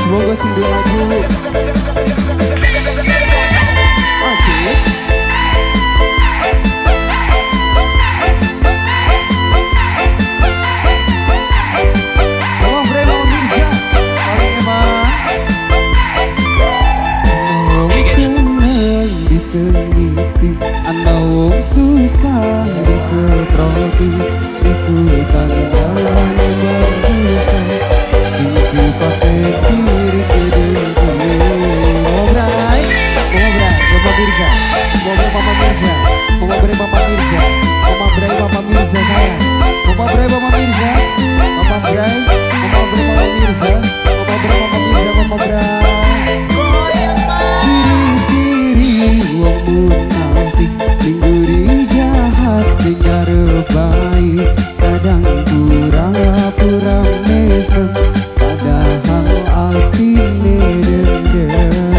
Semoga single lagu ana wong susah diketroti ikutan dalane manusia sing sifate sirik dengku ngobrai Bapak Mirza Mama Mirza Mama Bre Mama Mirza Mama Bre Mama Mirza saya Mama Bre Mama Mirza Mama Bre Mama Bre Mama Mirza Mama Bre Mama Mirza Mama Bre ciri-ciri wong munafik tingguri jahat dengar baik kadang pura-pura mesem padahal artine dendam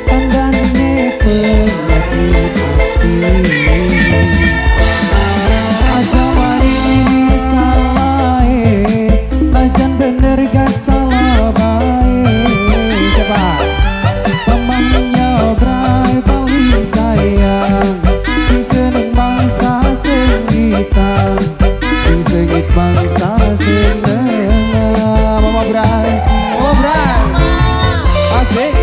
tandane penyakit hati aja mari salah lajan bener gak salah baik siapa mamanya bray paling sayang sing seneng bangsa sengitan sing sengit bangsa seneng Mama Bray asik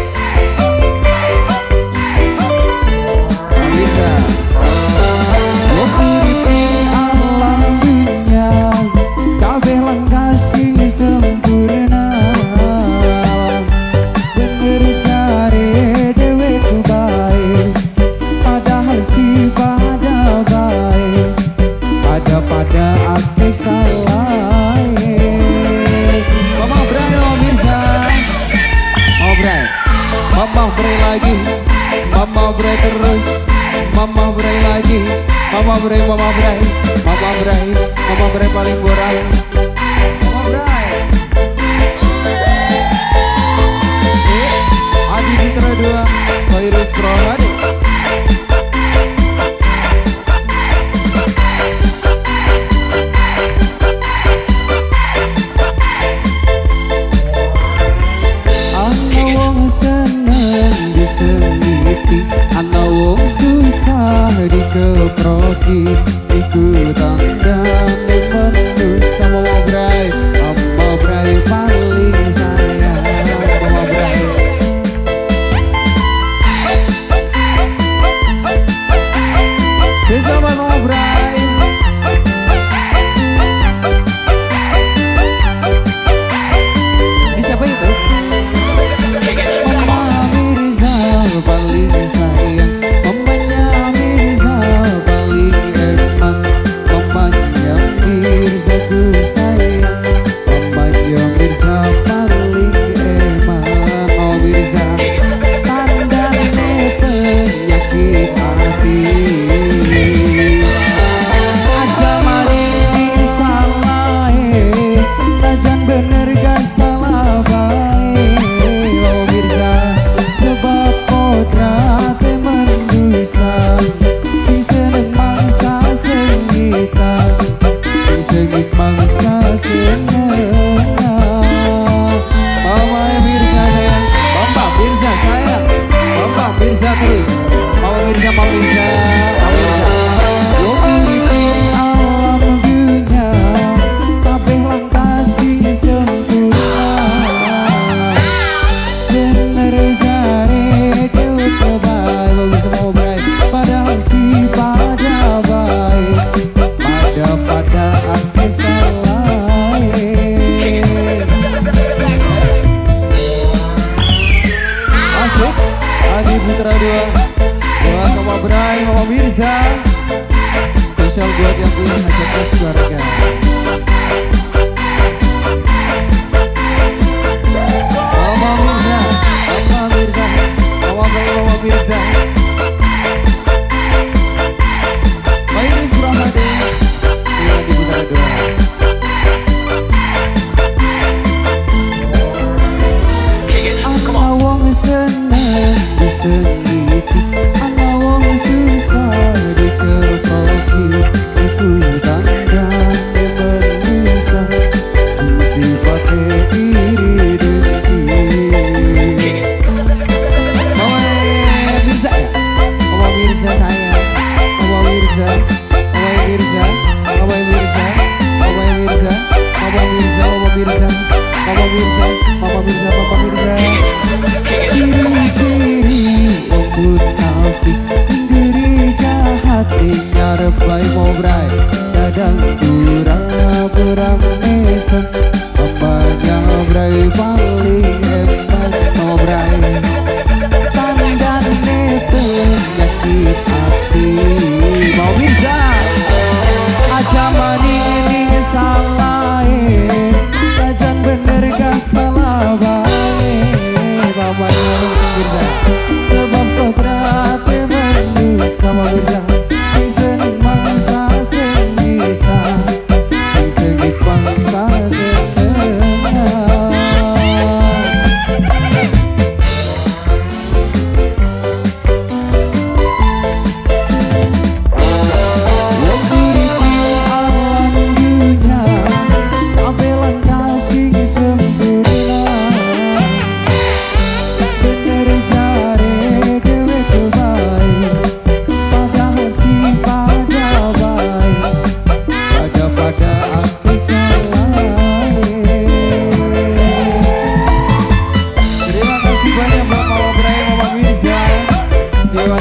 bisa uripin alam dunia kabeh langkah sing sempurna bener cari dewe ku baik padahal si pada baik pada aku salah Mama Bray Mama Mirza Mama Bray Mama Bray lagi Mama Bray terus Mama Bray lagi Mama Bray Mama Bray Mama Bray Mama Bray paling murah Mama Bray Adi Fitra 2 Virus Pro Hadi ana wong susah dikeproti ikutan dane manusia Mama Bray paling sayang Mama Bray bisa Mama Bray ini siapa itu? Mama Mirza paling sayang mamanya Mirza paling enak mamanya Mirza ku sayang mamanya Mirza paling enak oh Mirza tandane penyakit hati aja mari salah lajan bener gak salah baik oh Mirza sebab kodrat manusia si seneng mangsa sengitan si sengit mangsa seneng Mama Mirza sayang Mama Mirza sayang Mama Mirza terus Mama Mirza Mama Mirza alam dunia kabeh langkah sing sempurna bener jare dewe kebaik bagus Mama Bray padahal si pada baik pada aku salah masuk Adi Putra 2 buat Mama Bray Mama Mirza spesial buat yang punya hajat keluarga Mama Mirza Mama Mirza Mama Bray Mama Mirza Virus Pro Hadi ini Adi Putra 2 ana wong seneng disengiti ana wong susah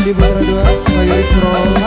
Andi Putra 2 Pak Yuris Pro